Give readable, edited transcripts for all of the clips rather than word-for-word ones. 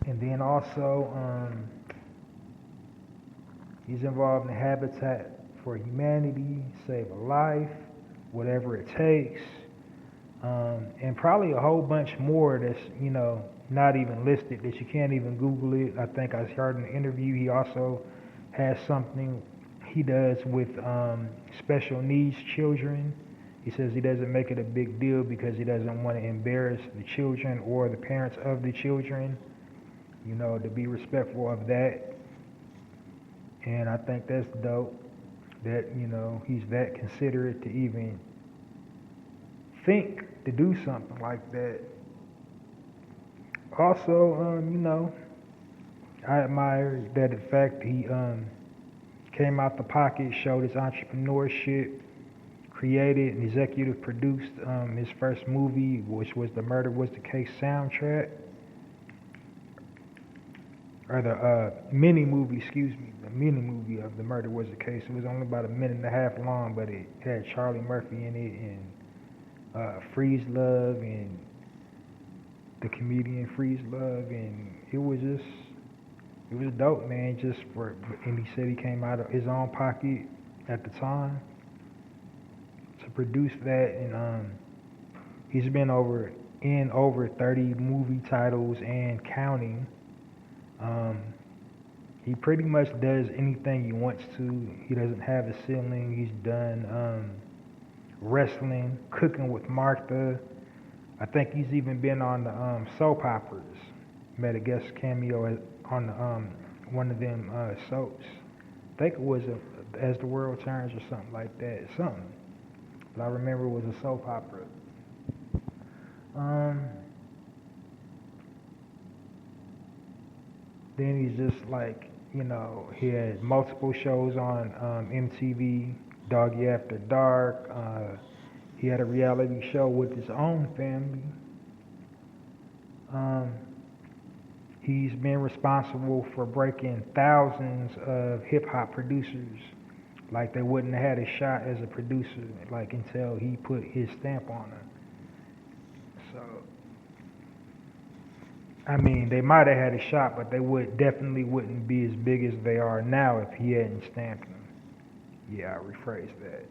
And then also, he's involved in Habitat for Humanity, Save a Life, Whatever It Takes, and probably a whole bunch more that's, not even listed, that you can't even Google it. I think I heard in an interview he also has something he does with special needs children. He says he doesn't make it a big deal because he doesn't want to embarrass the children or the parents of the children, to be respectful of that. And I think that's dope that, he's that considerate to even think to do something like that. Also, I admire that the fact he came out the pocket, showed his entrepreneurship, created and executive produced his first movie, which was the Murder Was the Case soundtrack, or the mini movie, excuse me, the mini movie of the Murder Was the Case. It was only about a minute and a half long, but it had Charlie Murphy in it and Freeze Love and the comedian Freeze Love, and it was dope, man. Just for, and he said he came out of his own pocket at the time to produce that, and he's been in over 30 movie titles and counting. He pretty much does anything he wants to. He doesn't have a ceiling. He's done wrestling, Cooking with Martha. I think he's even been on the soap operas. Made a guest cameo on the, one of them soaps. I think it was As the World Turns or something like that. Something. But I remember it was a soap opera. Then he's just like, he had multiple shows on MTV, Doggy After Dark. He had a reality show with his own family. He's been responsible for breaking thousands of hip hop producers. Like they wouldn't have had a shot as a producer, like until he put his stamp on it. So, I mean, they might have had a shot, but they definitely wouldn't be as big as they are now if he hadn't stamped them. Yeah, I rephrased that.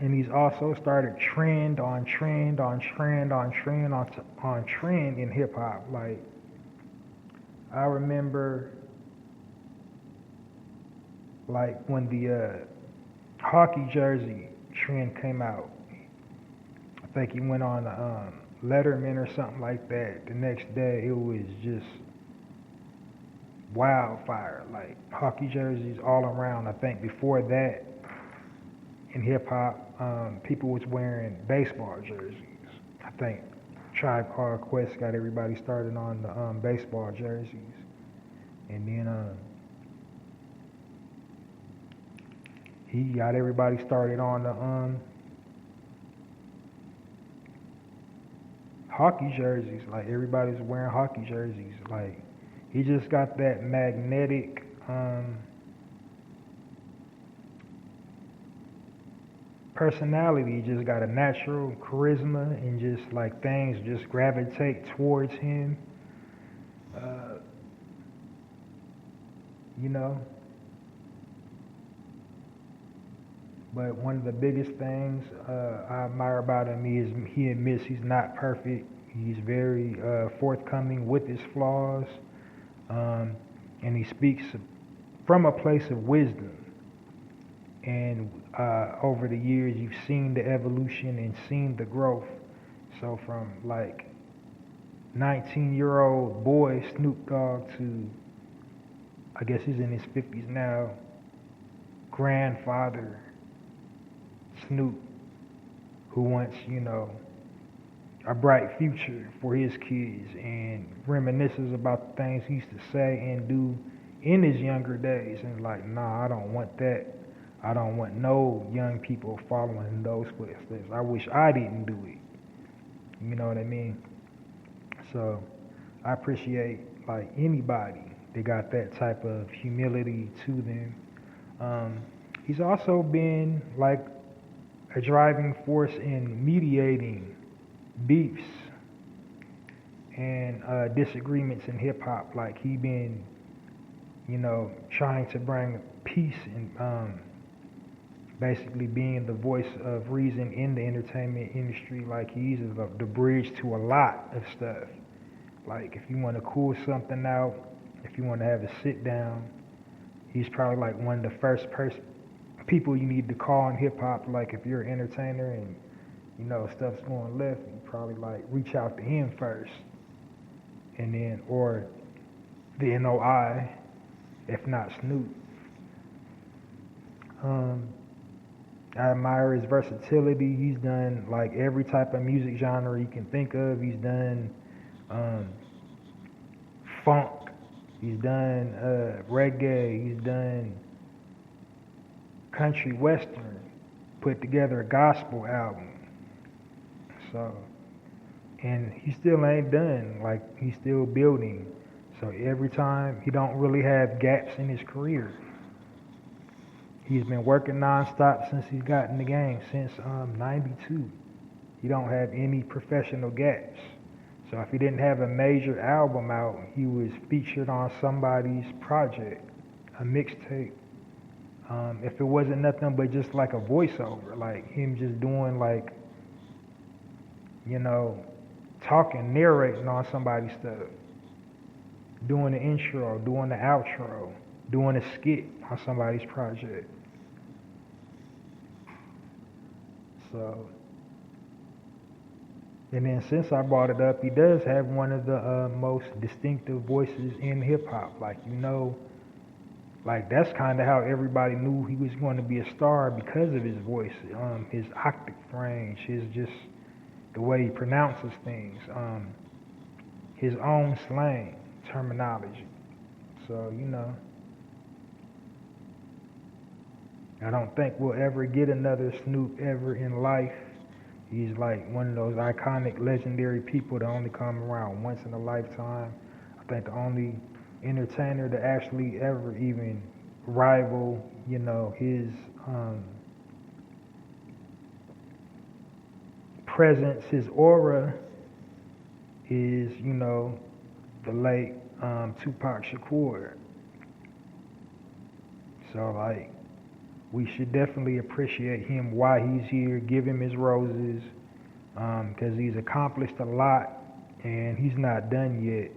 And he's also started trend on trend on trend on trend on trend in hip hop. Like I remember, like when the hockey jersey trend came out. I think he went on Letterman or something like that. The next day, it was just wildfire. Like hockey jerseys all around. I think before that, in hip hop, people was wearing baseball jerseys. I think Tribe Called Quest got everybody started on the baseball jerseys, and then he got everybody started on the hockey jerseys. Like everybody's wearing hockey jerseys. Like he just got that magnetic personality. He just got a natural charisma, and just like things just gravitate towards him. Uh, you know. But one of the biggest things I admire about him is he admits he's not perfect. He's very forthcoming with his flaws, and he speaks from a place of wisdom. And over the years, you've seen the evolution and seen the growth. So from like 19-year-old boy Snoop Dogg to, I guess he's in his 50s now, grandfather Snoop, who wants, a bright future for his kids, and reminisces about the things he used to say and do in his younger days. And like, nah, I don't want that. I don't want no young people following in those footsteps. I wish I didn't do it. You know what I mean? So I appreciate like anybody that got that type of humility to them. He's also been like a driving force in mediating beefs and disagreements in hip hop. Like he been, trying to bring peace and basically being the voice of reason in the entertainment industry. Like he's the bridge to a lot of stuff. Like if you want to cool something out, if you want to have a sit down, he's probably like one of the first people you need to call in hip hop. Like if you're an entertainer and stuff's going left, you probably like reach out to him first, and then or the NOI, if not Snoop. I admire his versatility. He's done like every type of music genre you can think of. He's done funk. He's done reggae. He's done country western. Put together a gospel album. So, and he still ain't done. Like he's still building. So every time he don't really have gaps in his career. He's been working nonstop since he's got in the game, since '92. He don't have any professional gaps. So if he didn't have a major album out, he was featured on somebody's project, a mixtape. If it wasn't nothing but just like a voiceover, like him just doing like, talking, narrating on somebody's stuff, doing the intro, doing the outro, doing a skit on somebody's project. So, and then since I brought it up, he does have one of the most distinctive voices in hip hop. Like, like that's kind of how everybody knew he was going to be a star because of his voice, his octave range, his just the way he pronounces things, his own slang terminology. So, I don't think we'll ever get another Snoop ever in life. He's like one of those iconic, legendary people that only come around once in a lifetime. I think the only entertainer to actually ever even rival, his presence, his aura is, the late Tupac Shakur. So like, we should definitely appreciate him while he's here, give him his roses, because he's accomplished a lot and he's not done yet,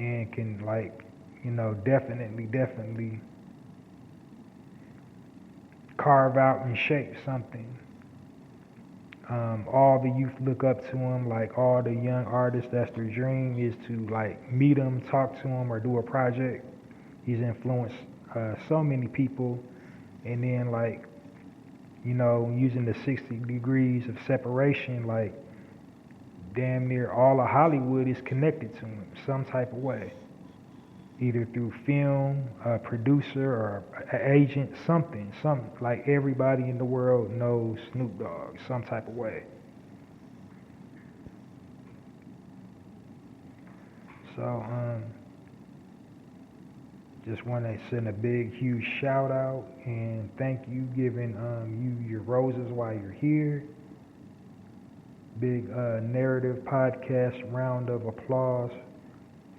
and can like, definitely carve out and shape something. All the youth look up to him, like all the young artists, that's their dream is to like meet him, talk to him, or do a project. He's influenced so many people. And then like, using the 60 degrees of separation, like damn near all of Hollywood is connected to him some type of way. Either through film, a producer, or an agent, something. Like everybody in the world knows Snoop Dogg some type of way. So, just want to send a big, huge shout out and thank you, giving you your roses while you're here. Big narrative podcast round of applause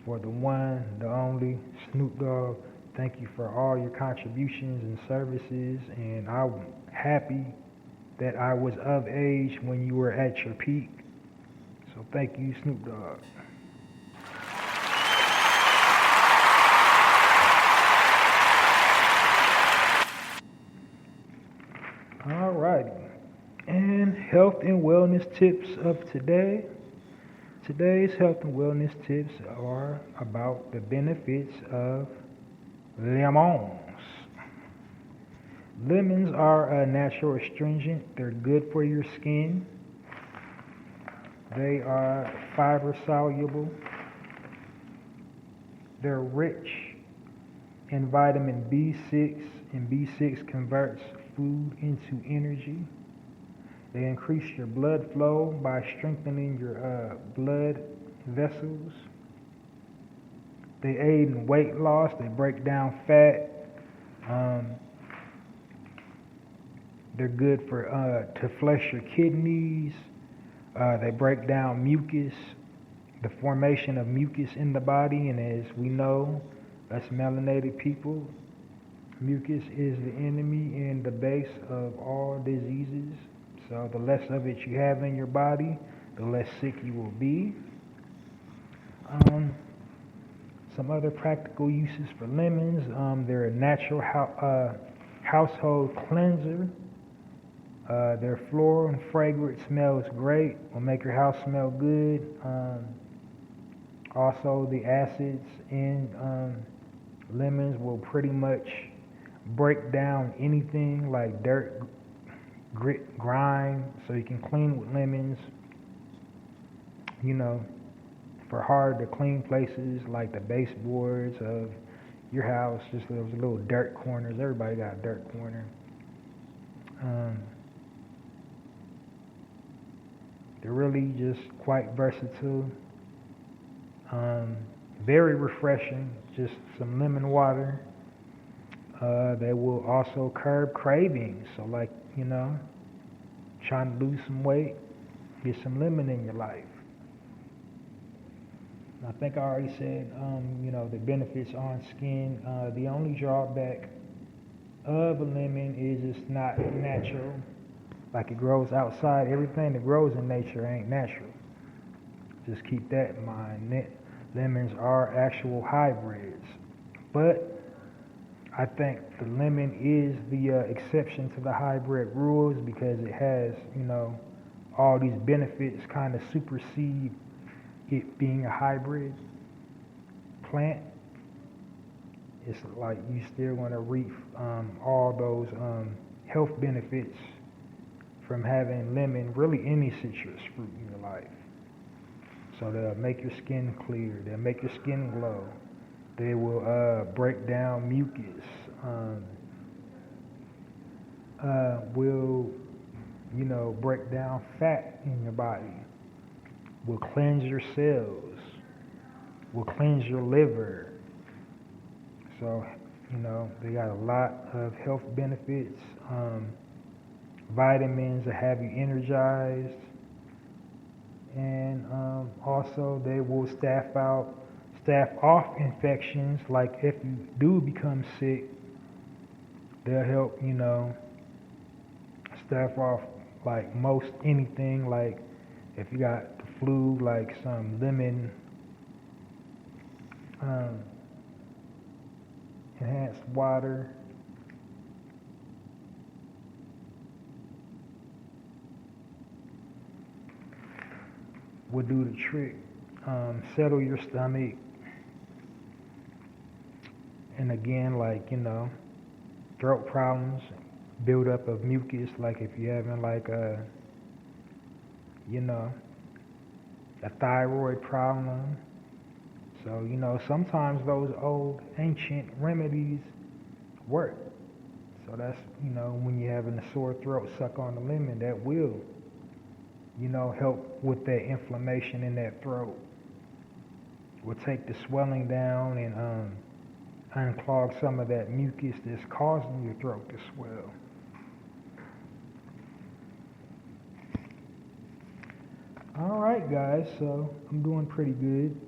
for the one, the only Snoop Dogg. Thank you for all your contributions and services, and I'm happy that I was of age when you were at your peak. So thank you, Snoop Dogg. Alrighty, and health and wellness tips of today. Today's health and wellness tips are about the benefits of lemons. Lemons are a natural astringent. They're good for your skin. They are fiber soluble. They're rich in vitamin B6, and B6 converts food into energy. They increase your blood flow by strengthening your blood vessels. They aid in weight loss. They break down fat. They're good for to flush your kidneys. They break down mucus, the formation of mucus in the body, and as we know, us melanated people, mucus is the enemy and the base of all diseases. So the less of it you have in your body, the less sick you will be. Some other practical uses for lemons. They're a natural household cleanser. Their floral and fragrance smells great. Will make your house smell good. Also, the acids in lemons will pretty much break down anything like dirt, grit, grime. So you can clean with lemons. You know, for hard to clean places like the baseboards of your house, just those little dirt corners. Everybody got a dirt corner. They're really just quite versatile. Very refreshing. Just some lemon water. They will also curb cravings. So like, trying to lose some weight, get some lemon in your life. I think I already said, the benefits on skin. The only drawback of a lemon is it's not natural. Like it grows outside. Everything that grows in nature ain't natural. Just keep that in mind. Lemons are actual hybrids. But I think the lemon is the exception to the hybrid rules because it has, all these benefits kind of supersede it being a hybrid plant. It's like you still want to reap all those health benefits from having lemon, really any citrus fruit in your life. So they'll make your skin clear, they'll make your skin glow, they will break down mucus, will, break down fat in your body, will cleanse your cells, will cleanse your liver. So, they got a lot of health benefits. Vitamins that have you energized. And also they will staff off infections. Like if you do become sick, they'll help, staff off like most anything. Like if you got the flu, like some lemon enhanced water. Will do the trick. Settle your stomach. And again, like, throat problems, build up of mucus, like if you're having like a thyroid problem. So, sometimes those old ancient remedies work. So that's, when you're having a sore throat, suck on the lemon, that will help with that inflammation in that throat. Will take the swelling down and unclog some of that mucus that's causing your throat to swell. All right, guys, so I'm doing pretty good.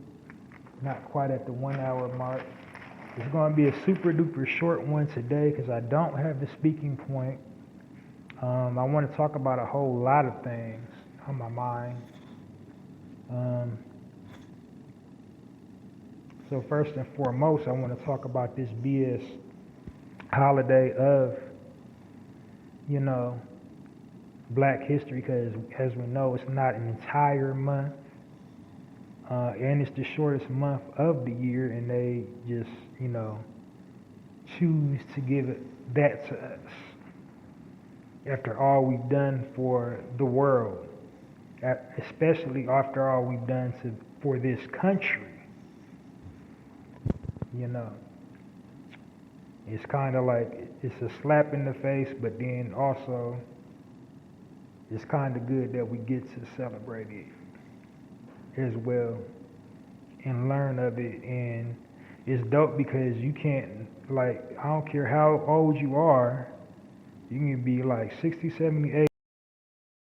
Not quite at the 1 hour mark. It's going to be a super duper short one today because I don't have the speaking point. I want to talk about a whole lot of things on my mind. So first and foremost, I want to talk about this BS holiday of, Black History, because as we know, it's not an entire month, and it's the shortest month of the year, and they just, choose to give it that to us after all we've done for the world, especially after all we've done for this country. It's kind of like it's a slap in the face, but then also it's kind of good that we get to celebrate it as well and learn of it. And it's dope because you can't, like, I don't care how old you are, You can be like 60, 70, 80.